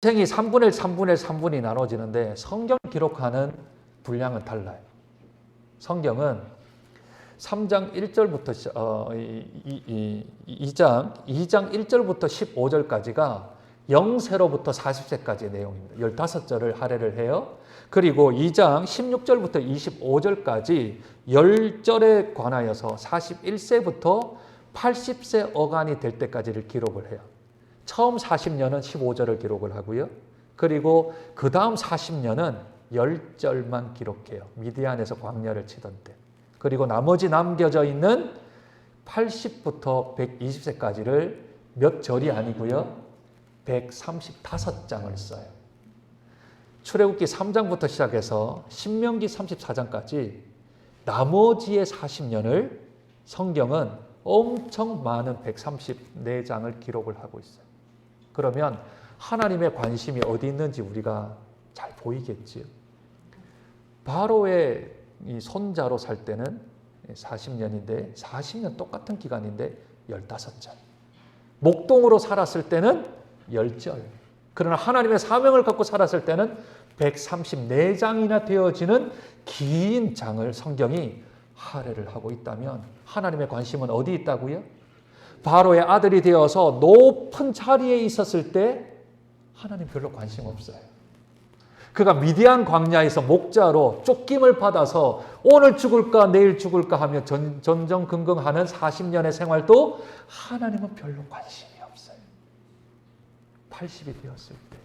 인생이 3분의 1, 3분의 1, 3분이 나눠지는데 성경 기록하는 분량은 달라요. 성경은 3장 1절부터 2장 1절부터 15절까지가 0세로부터 40세까지의 내용입니다. 15절을 할애를 해요. 그리고 2장 16절부터 25절까지 10절에 관하여서 41세부터 80세 어간이 될 때까지를 기록을 해요. 처음 40년은 15절을 기록을 하고요. 그리고 그 다음 40년은 10절만 기록해요. 미디안에서 광야를 치던 때. 그리고 나머지 남겨져 있는 80부터 120세까지를 몇 절이 아니고요. 135장을 써요. 출애굽기 3장부터 시작해서 신명기 34장까지 나머지의 40년을 성경은 엄청 많은 134장을 기록을 하고 있어요. 그러면 하나님의 관심이 어디 있는지 우리가 잘 보이겠지요. 바로의 이 손자로 살 때는 40년인데 40년 똑같은 기간인데 15절. 목동으로 살았을 때는 10절. 그러나 하나님의 사명을 갖고 살았을 때는 134장이나 되어지는 긴 장을 성경이 할애를 하고 있다면 하나님의 관심은 어디 있다고요? 바로의 아들이 되어서 높은 자리에 있었을 때 하나님 별로 관심 없어요. 그가 미디안 광야에서 목자로 쫓김을 받아서 오늘 죽을까 내일 죽을까 하며 전전긍긍하는 40년의 생활도 하나님은 별로 관심이 없어요. 80이 되었을 때.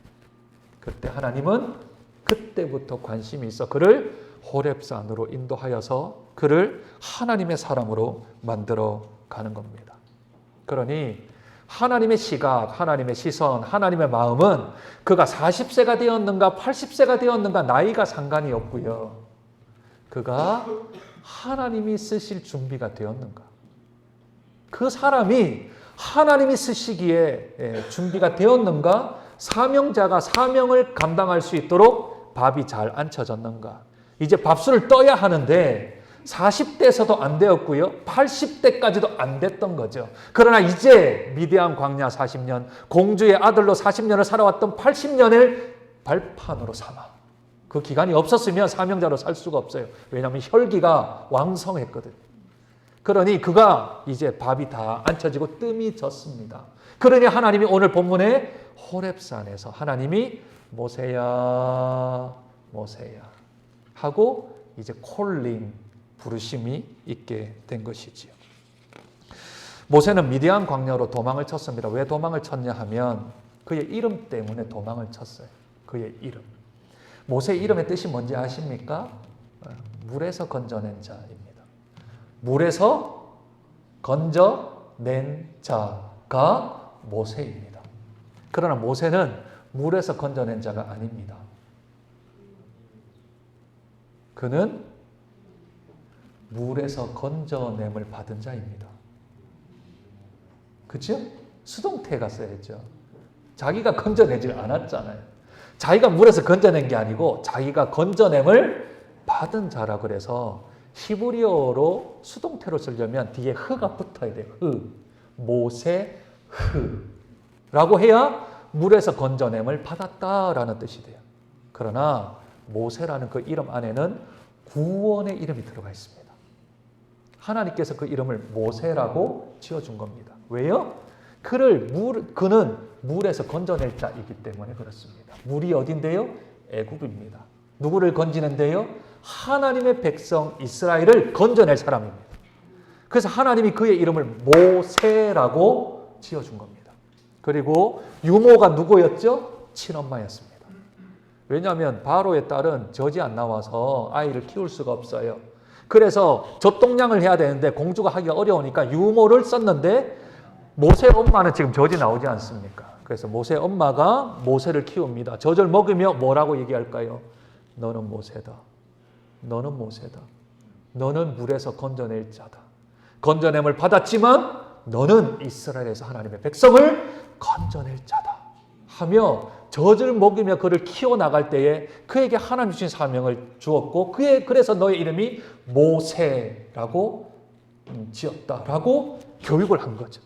그때 하나님은 그때부터 관심이 있어 그를 호렙산으로 인도하여서 그를 하나님의 사람으로 만들어 가는 겁니다. 그러니 하나님의 시각, 하나님의 시선, 하나님의 마음은 그가 40세가 되었는가 80세가 되었는가 나이가 상관이 없고요. 그가 하나님이 쓰실 준비가 되었는가. 그 사람이 하나님이 쓰시기에 준비가 되었는가, 사명자가 사명을 감당할 수 있도록 밥이 잘 앉혀졌는가. 이제 밥술을 떠야 하는데 40대에서도 안 되었고요. 80대까지도 안 됐던 거죠. 그러나 이제 미디안 광야 40년, 공주의 아들로 40년을 살아왔던 80년을 발판으로 삼아. 그 기간이 없었으면 사명자로 살 수가 없어요. 왜냐하면 혈기가 왕성했거든요. 그러니 그가 이제 밥이 다 앉혀지고 뜸이 졌습니다. 그러니 하나님이 오늘 본문에 호렙산에서 하나님이 모세야, 모세야 하고 이제 콜링, 부르심이 있게 된 것이지요. 모세는 미디안 광야로 도망을 쳤습니다. 왜 도망을 쳤냐 하면 그의 이름 때문에 도망을 쳤어요. 그의 이름. 모세의 이름의 뜻이 뭔지 아십니까? 물에서 건져낸 자입니다. 물에서 건져낸 자가 모세입니다. 그러나 모세는 물에서 건져낸 자가 아닙니다. 그는 물에서 건져냄을 받은 자입니다. 그렇죠? 수동태가 써야죠. 자기가 건져내질 않았잖아요. 자기가 물에서 건져낸 게 아니고 자기가 건져냄을 받은 자라 그래서 히브리어로 수동태로 쓰려면 뒤에 흐가 붙어야 돼요. 흐. 모세 흐라고 해야 물에서 건져냄을 받았다라는 뜻이 돼요. 그러나 모세라는 그 이름 안에는 구원의 이름이 들어가 있습니다. 하나님께서 그 이름을 모세라고 지어준 겁니다. 왜요? 그는 물에서 건져낼 자이기 때문에 그렇습니다. 물이 어딘데요? 애굽입니다. 누구를 건지는데요? 하나님의 백성 이스라엘을 건져낼 사람입니다. 그래서 하나님이 그의 이름을 모세라고 지어준 겁니다. 그리고 유모가 누구였죠? 친엄마였습니다. 왜냐하면 바로의 딸은 젖이 안 나와서 아이를 키울 수가 없어요. 그래서 젖동량을 해야 되는데 공주가 하기가 어려우니까 유모를 썼는데 모세 엄마는 지금 젖이 나오지 않습니까? 그래서 모세 엄마가 모세를 키웁니다. 젖을 먹으며 뭐라고 얘기할까요? 너는 모세다. 너는 모세다. 너는 물에서 건져낼 자다. 건져냄을 받았지만 너는 이스라엘에서 하나님의 백성을 건져낼 자다. 하며 젖을 먹이며 그를 키워나갈 때에 그에게 하나님 주신 사명을 주었고 그래서 너의 이름이 모세라고 지었다라고 교육을 한 거죠.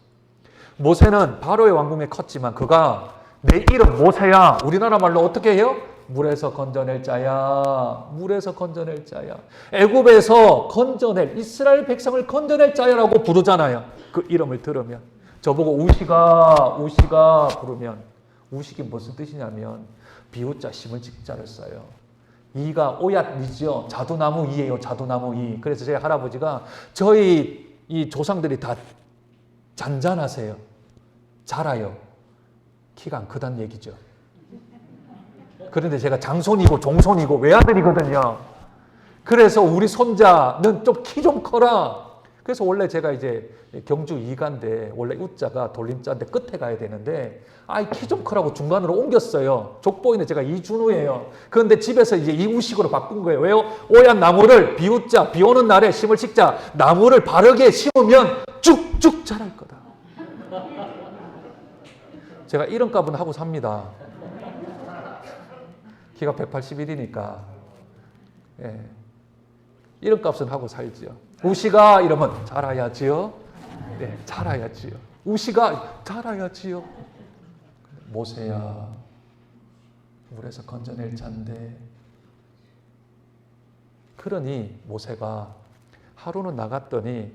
모세는 바로의 왕궁에 컸지만 그가 내 이름 모세야. 우리나라 말로 어떻게 해요? 물에서 건져낼 자야. 물에서 건져낼 자야. 애굽에서 건져낼, 이스라엘 백성을 건져낼 자야라고 부르잖아요. 그 이름을 들으면. 저보고 우시가 부르면, 우식이 무슨 뜻이냐면 비우자 심을 직자를 써요. 이가 오얏이죠. 자두나무 이예요. 자두나무 이. 그래서 제 할아버지가 저희 이 조상들이 다 잔잔하세요. 자라요. 키가 안 크다는 얘기죠. 그런데 제가 장손이고 종손이고 외아들이거든요. 그래서 우리 손자는 좀 키 좀 커라. 그래서 원래 제가 이제 경주 이가인데 원래 우자가 돌림자인데 끝에 가야 되는데 키 좀 크라고 중간으로 옮겼어요. 족보인데 제가 이준우예요. 그런데 집에서 이제 이우식으로 바꾼 거예요. 왜요? 오얏 나무를 비우자, 비 오는 날에 심을 식자, 나무를 바르게 심으면 쭉쭉 자랄 거다. 제가 이름값은 하고 삽니다. 키가 181이니까. 예. 이름값은 하고 살지요. 우시가 이러면 자라야지요. 네, 자라야지요. 우시가 자라야지요. 모세야, 물에서 건져낼 잔데. 그러니 모세가 하루는 나갔더니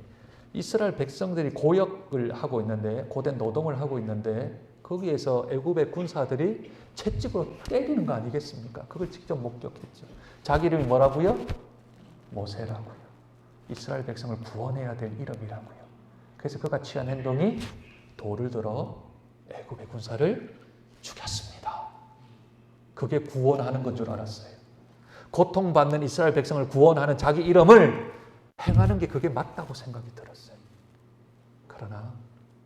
이스라엘 백성들이 고역을 하고 있는데, 고된 노동을 하고 있는데 거기에서 애굽의 군사들이 채찍으로 때리는 거 아니겠습니까? 그걸 직접 목격했죠. 자기 이름이 뭐라고요? 모세라고요. 이스라엘 백성을 구원해야 될 이름이라고요. 그래서 그가 취한 행동이 돌을 들어 애굽의 군사를 죽였습니다. 그게 구원하는 건 줄 알았어요. 고통받는 이스라엘 백성을 구원하는 자기 이름을 행하는 게 그게 맞다고 생각이 들었어요. 그러나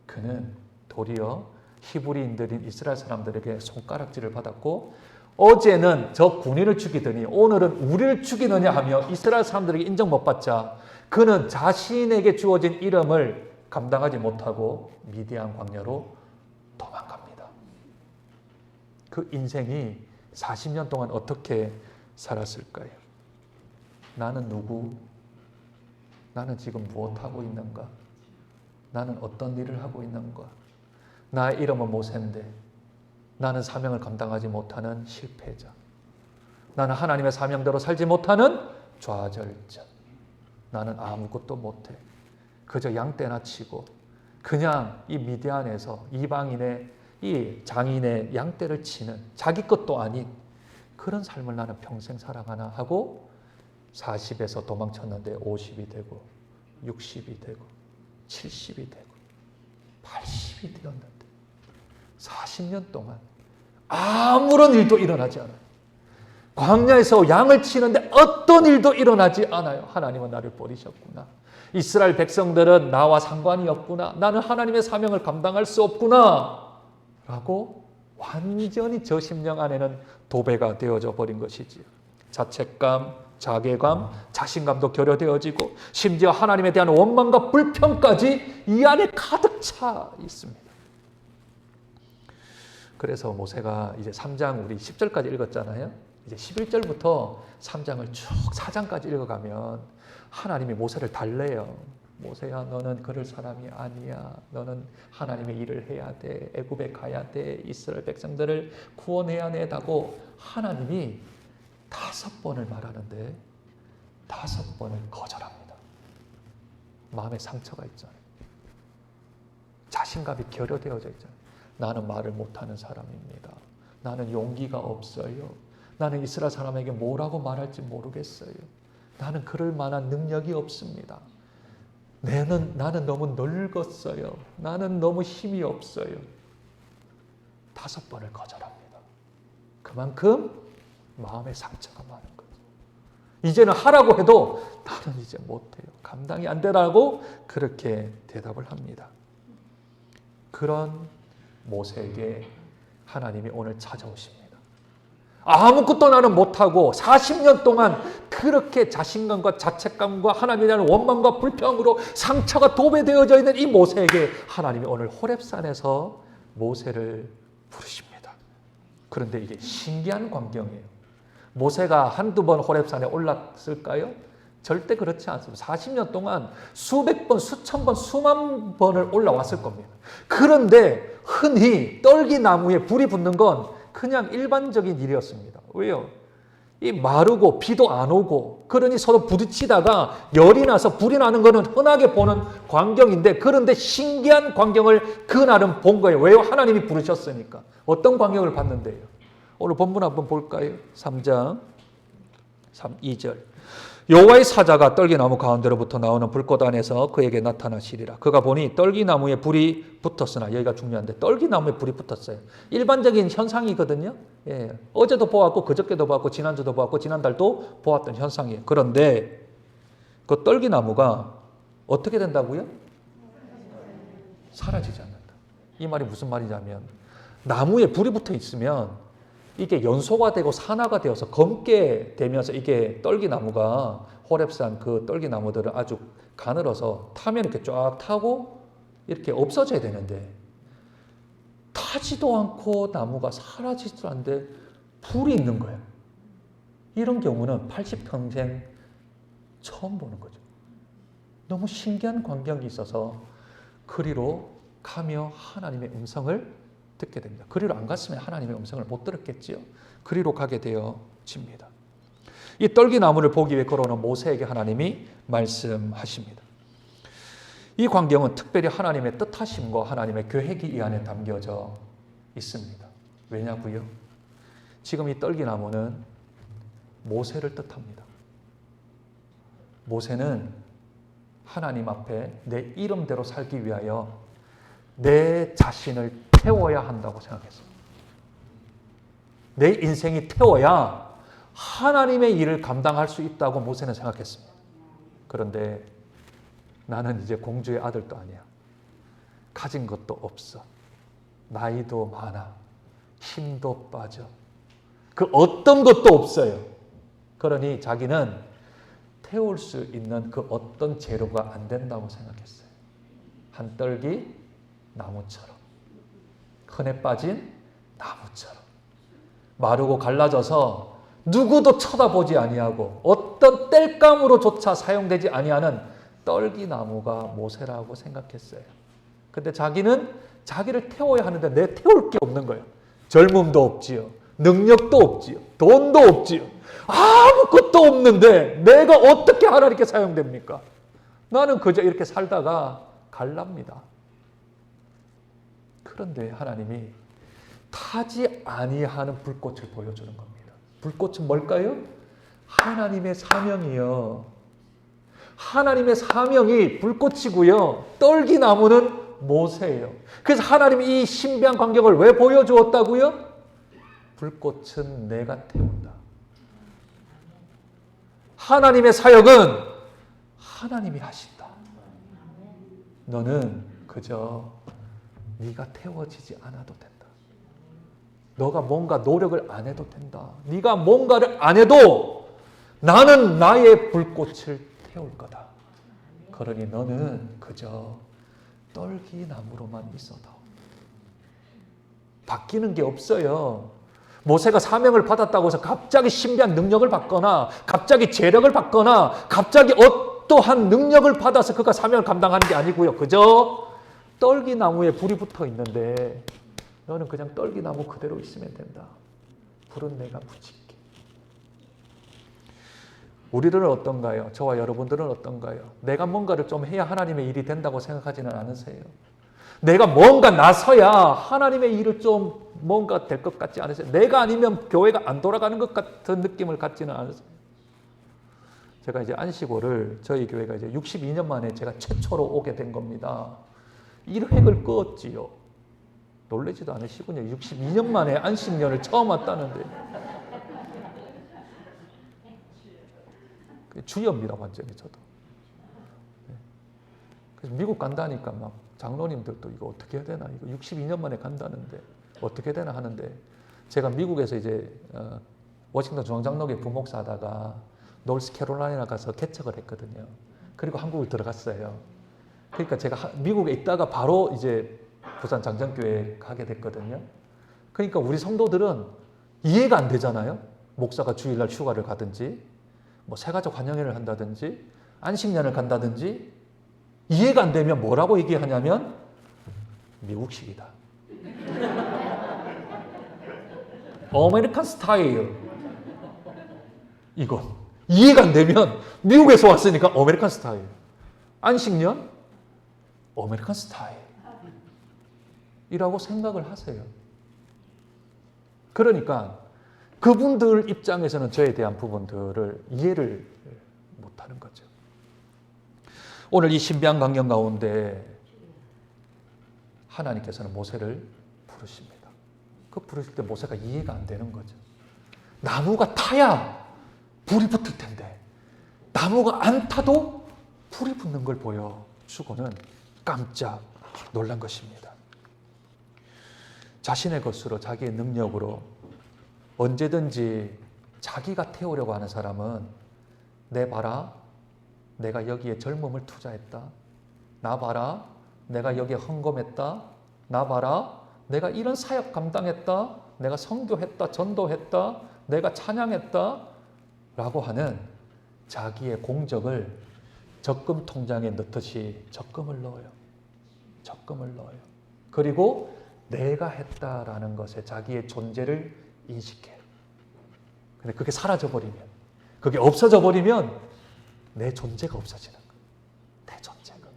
그는 도리어 히브리인들인 이스라엘 사람들에게 손가락질을 받았고, 어제는 저 군인을 죽이더니 오늘은 우리를 죽이느냐 하며 이스라엘 사람들에게 인정 못 받자 그는 자신에게 주어진 이름을 감당하지 못하고 미디안 광야로 도망갑니다. 그 인생이 40년 동안 어떻게 살았을까요? 나는 누구? 나는 지금 무엇하고 있는가? 나는 어떤 일을 하고 있는가? 나의 이름은 모세인데 나는 사명을 감당하지 못하는 실패자. 나는 하나님의 사명대로 살지 못하는 좌절자. 나는 아무것도 못해. 그저 양떼나 치고 그냥 이 미디안에서 이방인의 이 장인의 양떼를 치는 자기 것도 아닌 그런 삶을 나는 평생 살아가나 하고 40에서 도망쳤는데 50이 되고 60이 되고 70이 되고 80이 되었는데 40년 동안 아무런 일도 일어나지 않아요. 광야에서 양을 치는데 어떤 일도 일어나지 않아요. 하나님은 나를 버리셨구나. 이스라엘 백성들은 나와 상관이 없구나. 나는 하나님의 사명을 감당할 수 없구나. 라고 완전히 저 심령 안에는 도배가 되어져 버린 것이지요. 자책감, 자괴감, 자신감도 결여되어지고 심지어 하나님에 대한 원망과 불평까지 이 안에 가득 차 있습니다. 그래서 모세가 이제 3장 우리 10절까지 읽었잖아요. 이제 11절부터 3장을 쭉 4장까지 읽어가면 하나님이 모세를 달래요. 모세야, 너는 그럴 사람이 아니야. 너는 하나님의 일을 해야 돼. 애굽에 가야 돼. 이스라엘 백성들을 구원해야 된다고 하나님이 5번을 말하는데 5번을 거절합니다. 마음에 상처가 있잖아요. 자신감이 결여되어져 있잖아요. 나는 말을 못하는 사람입니다. 나는 용기가 없어요. 나는 이스라엘 사람에게 뭐라고 말할지 모르겠어요. 나는 그럴 만한 능력이 없습니다. 나는 너무 늙었어요. 나는 너무 힘이 없어요. 5번을 거절합니다. 그만큼 마음에 상처가 많은 거죠. 이제는 하라고 해도 나는 이제 못해요. 감당이 안 되라고 그렇게 대답을 합니다. 그런 모세에게 하나님이 오늘 찾아오십니다. 아무것도 나는 못하고 40년 동안 그렇게 자신감과 자책감과 하나님에 대한 원망과 불평으로 상처가 도배되어져 있는 이 모세에게 하나님이 오늘 호렙산에서 모세를 부르십니다. 그런데 이게 신기한 광경이에요. 모세가 한두 번 호렙산에 올랐을까요? 절대 그렇지 않습니다. 40년 동안 수백 번, 수천 번, 수만 번을 올라왔을 겁니다. 그런데 흔히 떨기나무에 불이 붙는 건 그냥 일반적인 일이었습니다. 왜요? 이 마르고 비도 안 오고 그러니 서로 부딪히다가 열이 나서 불이 나는 거는 흔하게 보는 광경인데, 그런데 신기한 광경을 그날은 본 거예요. 왜요? 하나님이 부르셨으니까. 어떤 광경을 봤는데요? 오늘 본문 한번 볼까요? 3장 2절. 여호와의 사자가 떨기나무 가운데로부터 나오는 불꽃 안에서 그에게 나타나시리라. 그가 보니 떨기나무에 불이 붙었으나, 여기가 중요한데 떨기나무에 불이 붙었어요. 일반적인 현상이거든요. 예, 어제도 보았고 그저께도 보았고 지난주도 보았고 지난달도 보았던 현상이에요. 그런데 그 떨기나무가 어떻게 된다고요? 사라지지 않는다. 이 말이 무슨 말이냐면, 나무에 불이 붙어 있으면 이게 연소가 되고 산화가 되어서 검게 되면서 이게 떨기나무가, 호렙산 그 떨기나무들을 아주 가늘어서 타면 이렇게 쫙 타고 이렇게 없어져야 되는데, 타지도 않고 나무가 사라지지도 않는데 불이 있는 거예요. 이런 경우는 80평생 처음 보는 거죠. 너무 신기한 광경이 있어서 그리로 가며 하나님의 음성을 듣게 됩니다. 그리로 안 갔으면 하나님의 음성을 못 들었겠지요. 그리로 가게 되어집니다. 이 떨기나무를 보기 위해 걸어오는 모세에게 하나님이 말씀하십니다. 이 광경은 특별히 하나님의 뜻하심과 하나님의 계획이 이 안에 담겨져 있습니다. 왜냐고요? 지금 이 떨기나무는 모세를 뜻합니다. 모세는 하나님 앞에 내 이름대로 살기 위하여 내 자신을 태워야 한다고 생각했습니다. 내 인생이 태워야 하나님의 일을 감당할 수 있다고 모세는 생각했습니다. 그런데 나는 이제 공주의 아들도 아니야. 가진 것도 없어. 나이도 많아. 힘도 빠져. 그 어떤 것도 없어요. 그러니 자기는 태울 수 있는 그 어떤 재료가 안 된다고 생각했어요. 한떨기 나무처럼, 흔해 빠진 나무처럼, 마르고 갈라져서 누구도 쳐다보지 아니하고 어떤 땔감으로조차 사용되지 아니하는 떨기나무가 모세라고 생각했어요. 근데 자기는 자기를 태워야 하는데 내 태울 게 없는 거예요. 젊음도 없지요. 능력도 없지요. 돈도 없지요. 아무것도 없는데 내가 어떻게 하나님께 사용됩니까? 나는 그저 이렇게 살다가 갈랍니다. 그런데 하나님이 타지 아니하는 불꽃을 보여주는 겁니다. 불꽃은 뭘까요? 하나님의 사명이요. 하나님의 사명이 불꽃이고요. 떨기나무는 모세예요. 그래서 하나님이 이 신비한 광경을 왜 보여주었다고요? 불꽃은 내가 태운다. 하나님의 사역은 하나님이 하신다. 너는 그저 네가 태워지지 않아도 된다. 너가 뭔가 노력을 안 해도 된다. 네가 뭔가를 안 해도 나는 나의 불꽃을 태울 거다. 그러니 너는 그저 떨기나무로만 있어도 바뀌는 게 없어요. 모세가 사명을 받았다고 해서 갑자기 신비한 능력을 받거나 갑자기 재력을 받거나 갑자기 어떠한 능력을 받아서 그가 사명을 감당하는 게 아니고요. 그저 떨기나무에 불이 붙어 있는데 너는 그냥 떨기나무 그대로 있으면 된다. 불은 내가 붙일게. 우리들은 어떤가요? 저와 여러분들은 어떤가요? 내가 뭔가를 좀 해야 하나님의 일이 된다고 생각하지는 않으세요? 내가 뭔가 나서야 하나님의 일을 좀 뭔가 될 것 같지 않으세요? 내가 아니면 교회가 안 돌아가는 것 같은 느낌을 갖지는 않으세요? 제가 이제 안식오를 저희 교회가 이제 62년 만에 제가 최초로 오게 된 겁니다. 1획을 끄었지요. 놀라지도 않으시군요. 62년 만에 안식년을 처음 왔다는데. 주여입니다, 완전히 저도. 그래서 미국 간다니까 막 장로님들도 이거 어떻게 해야 되나, 이거 62년 만에 간다는데 어떻게 되나 하는데, 제가 미국에서 이제 워싱턴 중앙장로교회 부목사 하다가 노스캐롤라이나 가서 개척을 했거든요. 그리고 한국을 들어갔어요. 그러니까 제가 미국에 있다가 바로 이제 부산 장정교회에 가게 됐거든요. 그러니까 우리 성도들은 이해가 안 되잖아요. 목사가 주일날 휴가를 가든지 뭐 새가족 환영회를 한다든지 안식년을 간다든지 이해가 안 되면 뭐라고 얘기하냐면 미국식이다. 아메리칸 스타일. 이거 이해가 안 되면 미국에서 왔으니까 아메리칸 스타일. 안식년 아메리칸 스타일. 이라고 생각을 하세요. 그러니까 그분들 입장에서는 저에 대한 부분들을 이해를 못하는 거죠. 오늘 이 신비한 광경 가운데 하나님께서는 모세를 부르십니다. 그 부르실 때 모세가 이해가 안 되는 거죠. 나무가 타야 불이 붙을 텐데 나무가 안 타도 불이 붙는 걸 보여주고는 깜짝 놀란 것입니다. 자신의 것으로 자기의 능력으로 언제든지 자기가 태우려고 하는 사람은 내 봐라 내가 여기에 젊음을 투자했다. 나 봐라 내가 여기에 헌금했다. 나 봐라 내가 이런 사역 감당했다. 내가 선교했다. 전도했다. 내가 찬양했다. 라고 하는 자기의 공적을 적금 통장에 넣듯이 적금을 넣어요. 적금을 넣어요. 그리고 내가 했다라는 것에 자기의 존재를 인식해요. 근데 그게 사라져버리면, 그게 없어져버리면 내 존재가 없어지는 거예요. 내 존재가.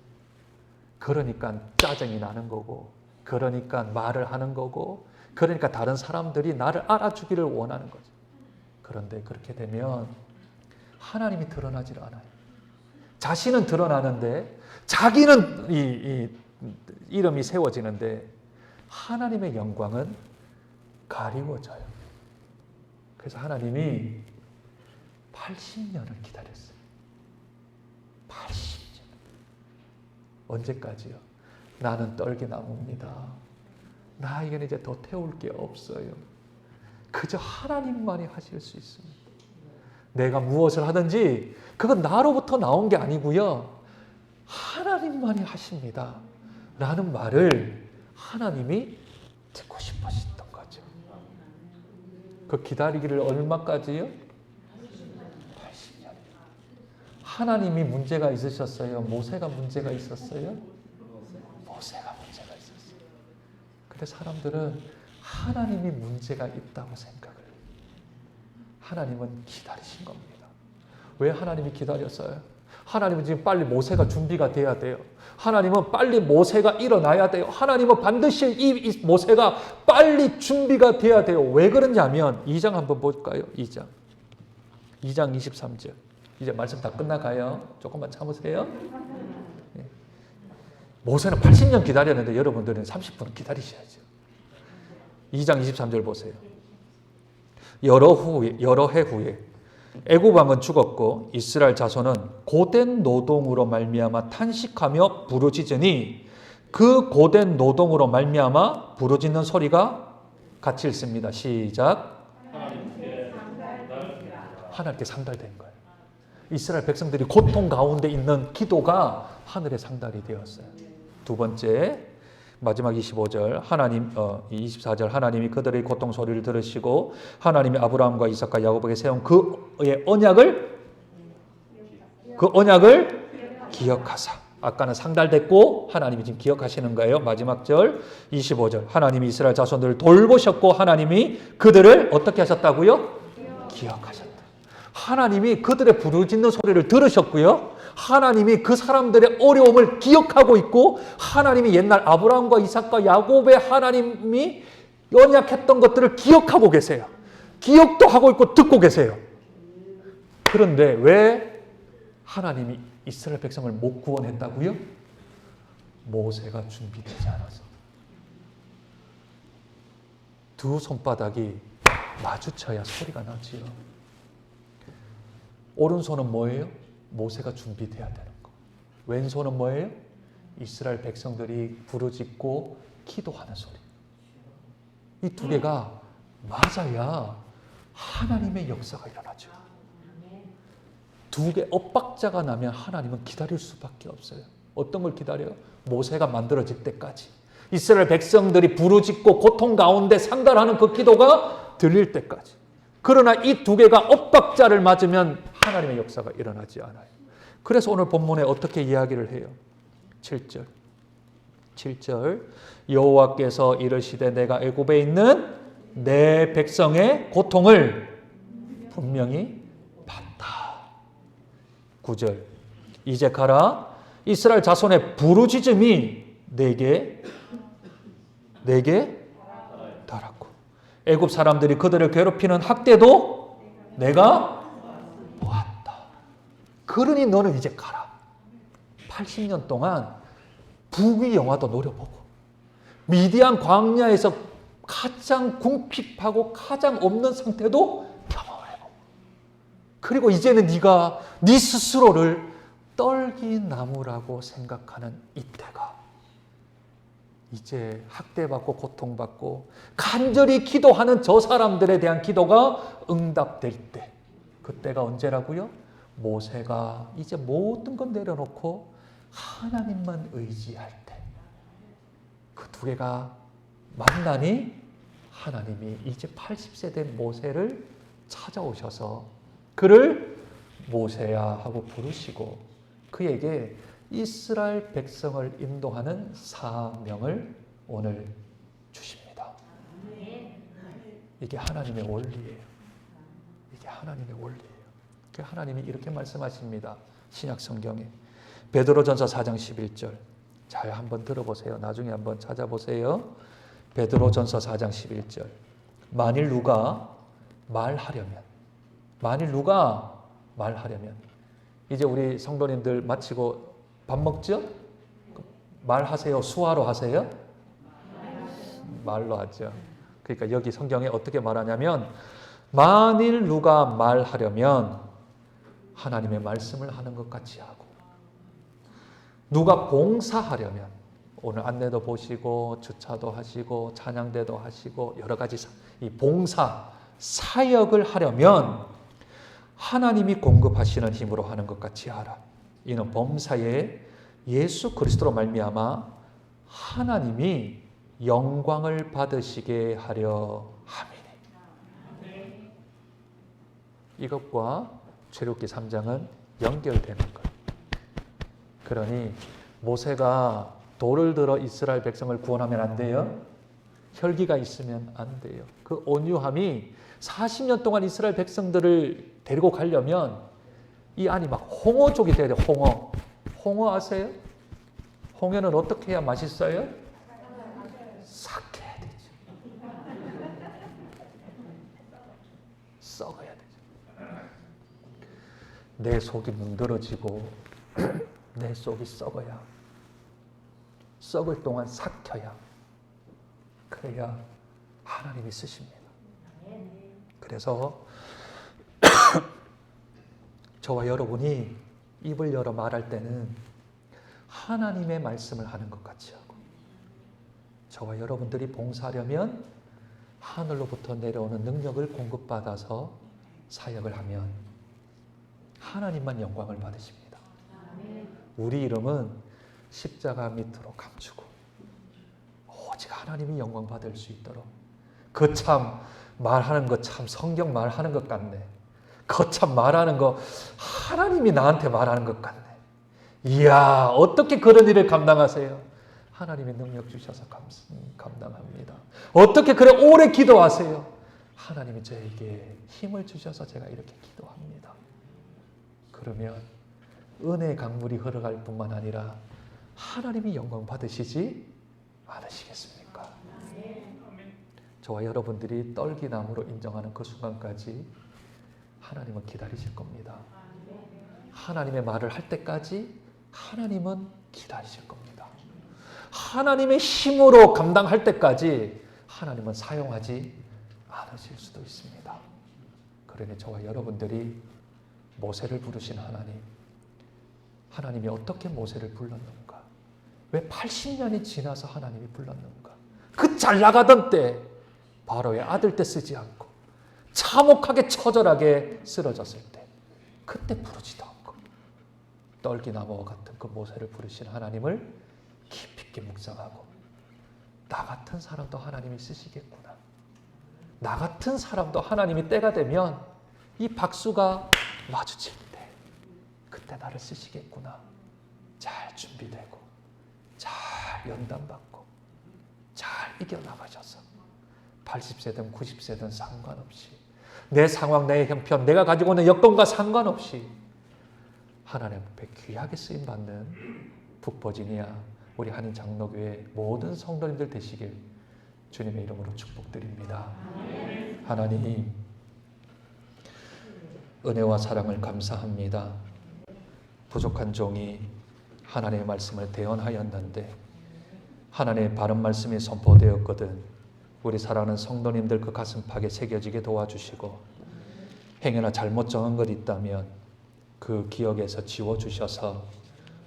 그러니까 짜증이 나는 거고, 그러니까 말을 하는 거고, 그러니까 다른 사람들이 나를 알아주기를 원하는 거죠. 그런데 그렇게 되면 하나님이 드러나질 않아요. 자신은 드러나는데, 자기는 이름이 세워지는데, 하나님의 영광은 가리워져요. 그래서 하나님이 80년을 기다렸어요. 80년. 언제까지요? 나는 떨기나무입니다. 나에게는 이제 더 태울 게 없어요. 그저 하나님만이 하실 수 있습니다. 내가 무엇을 하든지 그건 나로부터 나온 게 아니고요. 하나님만이 하십니다. 라는 말을 하나님이 듣고 싶으셨던 거죠. 그 기다리기를 얼마까지요? 80년. 하나님이 문제가 있으셨어요? 모세가 문제가 있었어요? 모세가 문제가 있었어요. 근데 사람들은 하나님이 문제가 있다고 생각을 해요. 하나님은 기다리신 겁니다. 왜 하나님이 기다렸어요? 하나님은 지금 빨리 모세가 준비가 돼야 돼요. 하나님은 빨리 모세가 일어나야 돼요. 하나님은 반드시 이 모세가 빨리 준비가 돼야 돼요. 왜 그러냐면 2장 한번 볼까요? 2장 23절. 이제 말씀 다 끝나가요. 조금만 참으세요. 모세는 80년 기다렸는데 여러분들은 30분 기다리셔야죠. 2장 23절 보세요. 여러 해 후에 애굽 왕은 죽었고 이스라엘 자손은 고된 노동으로 말미암아 탄식하며 부르짖으니 그 고된 노동으로 말미암아 부르짖는 소리가 같이 읽습니다. 시작. 하나님께 상달된 거예요. 이스라엘 백성들이 고통 가운데 있는 기도가 하늘에 상달이 되었어요. 두 번째, 마지막 25절, 24절, 하나님이 그들의 고통 소리를 들으시고 하나님이 아브라함과 이삭과 야곱에게 세운 그의 언약을 기억하사. 아까는 상달됐고 하나님이 지금 기억하시는 거예요. 마지막 절 25절, 하나님이 이스라엘 자손들을 돌보셨고 하나님이 그들을 어떻게 하셨다고요? 기억하셨다. 하나님이 그들의 부르짖는 소리를 들으셨고요. 하나님이 그 사람들의 어려움을 기억하고 있고 하나님이 옛날 아브라함과 이삭과 야곱의 하나님이 언약했던 것들을 기억하고 계세요. 기억도 하고 있고 듣고 계세요. 그런데 왜 하나님이 이스라엘 백성을 못 구원했다고요? 모세가 준비되지 않아서. 두 손바닥이 마주쳐야 소리가 나지요. 오른손은 뭐예요? 모세가 준비돼야 되는 거. 왼손은 뭐예요? 이스라엘 백성들이 부르짖고 기도하는 소리. 이 두 개가 맞아야 하나님의 역사가 일어나죠. 두 개 엇박자가 나면 하나님은 기다릴 수밖에 없어요. 어떤 걸 기다려요? 모세가 만들어질 때까지. 이스라엘 백성들이 부르짖고 고통 가운데 상달하는 그 기도가 들릴 때까지. 그러나 이 두 개가 엇박자를 맞으면 하나님의 역사가 일어나지 않아요. 그래서 오늘 본문에 어떻게 이야기를 해요? 7절 여호와께서 이르시되 내가 애굽에 있는 내 백성의 고통을 분명히 봤다. 9절. 이제 가라. 이스라엘 자손의 부르짖음이 내게 달았고 애굽 사람들이 그들을 괴롭히는 학대도 내가 보았다. 그러니 너는 이제 가라. 80년 동안 북위 영화도 노려보고 미디안 광야에서 가장 궁핍하고 가장 없는 상태도 경험을 해보고 그리고 이제는 네가 네 스스로를 떨기나무라고 생각하는 이때가 이제 학대받고 고통받고 간절히 기도하는 저 사람들에 대한 기도가 응답될 때 그때가 언제라고요? 모세가 이제 모든 건 내려놓고 하나님만 의지할 때 그 두 개가 만나니 하나님이 이제 80세 된 모세를 찾아오셔서 그를 모세야 하고 부르시고 그에게 이스라엘 백성을 인도하는 사명을 오늘 주십니다. 이게 하나님의 원리예요. 이게 하나님의 원리예요. 하나님이 이렇게 말씀하십니다. 신약 성경에 베드로전서 4장 11절. 잘 한번 들어보세요. 나중에 한번 찾아보세요. 베드로전서 4장 11절. 만일 누가 말하려면 이제 우리 성도님들 마치고 밥 먹죠? 말하세요? 수화로 하세요? 말로 하죠. 그러니까 여기 성경에 어떻게 말하냐면 만일 누가 말하려면 하나님의 말씀을 하는 것 같이 하고 누가 봉사하려면 오늘 안내도 보시고 주차도 하시고 찬양대도 하시고 여러 가지 이 봉사 사역을 하려면 하나님이 공급하시는 힘으로 하는 것 같이 하라. 이는 범사에 예수 그리스도로 말미암아 하나님이 영광을 받으시게 하려 함이니. 이것과 출애굽기 3장은 연결되는 거예요. 그러니 모세가 돌을 들어 이스라엘 백성을 구원하면 안 돼요. 혈기가 있으면 안 돼요. 그 온유함이 40년 동안 이스라엘 백성들을 데리고 가려면 이 안이 막 홍어족이 돼야 돼요. 홍어 아세요? 홍어는 어떻게 해야 맛있어요? 삭혀야 되죠. 썩어야 되죠. 내 속이 문드러지고 내 속이 썩어야 썩을 동안 삭혀야 그래야 하나님이 쓰십니다. 그래서 저와 여러분이 입을 열어 말할 때는 하나님의 말씀을 하는 것 같이 하고 저와 여러분들이 봉사하려면 하늘로부터 내려오는 능력을 공급받아서 사역을 하면 하나님만 영광을 받으십니다. 우리 이름은 십자가 밑으로 감추고 오직 하나님이 영광 받을 수 있도록 그 참 말하는 거 참 성경 말하는 것 같네. 거참 말하는 거 하나님이 나한테 말하는 것 같네. 이야 어떻게 그런 일을 감당하세요? 하나님이 능력 주셔서 감당합니다. 어떻게 그래 오래 기도하세요? 하나님이 저에게 힘을 주셔서 제가 이렇게 기도합니다. 그러면 은혜의 강물이 흘러갈 뿐만 아니라 하나님이 영광 받으시지 않으시겠습니까? 저와 여러분들이 떨기나무로 인정하는 그 순간까지 하나님은 기다리실 겁니다. 하나님의 말을 할 때까지 하나님은 기다리실 겁니다. 하나님의 힘으로 감당할 때까지 하나님은 사용하지 않으실 수도 있습니다. 그러니 저와 여러분들이 모세를 부르신 하나님이 어떻게 모세를 불렀는가? 왜 80년이 지나서 하나님이 불렀는가? 그 잘 나가던 때 바로의 아들 때 쓰지 않고 참혹하게 처절하게 쓰러졌을 때 그때 부르지도 않고 떨기나무와 같은 그 모세를 부르신 하나님을 깊이 있게 묵상하고 나 같은 사람도 하나님이 쓰시겠구나. 나 같은 사람도 하나님이 때가 되면 이 박수가 마주칠 때 그때 나를 쓰시겠구나. 잘 준비되고 잘 연단받고 잘 이겨나가셔서 80세든 90세든 상관없이 내 상황, 내 형편, 내가 가지고 있는 여건과 상관없이 하나님 앞에 귀하게 쓰임받는 북버지니아 우리 한인 장로교회 모든 성도님들 되시길 주님의 이름으로 축복드립니다. 하나님 은혜와 사랑을 감사합니다. 부족한 종이 하나님의 말씀을 대언하였는데 하나님의 바른 말씀이 선포되었거든 우리 사랑하는 성도님들 그 가슴팍에 새겨지게 도와주시고 행여나 잘못 정한 것 있다면 그 기억에서 지워주셔서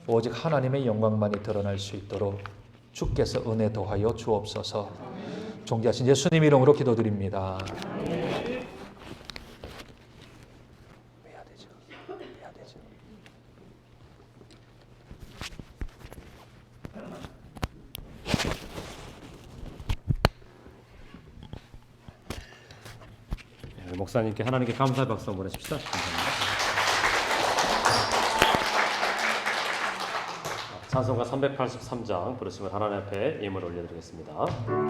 오직 하나님의 영광만이 드러날 수 있도록 주께서 은혜 더하여 주옵소서. 존귀하신 예수님 이름으로 기도드립니다. 해야 되죠. 해야 되죠. 목사님께 하나님께 감사의 박수 한번 보내십시다. 찬송가 383장 부르시면 하나님 앞에 예물 올려드리겠습니다.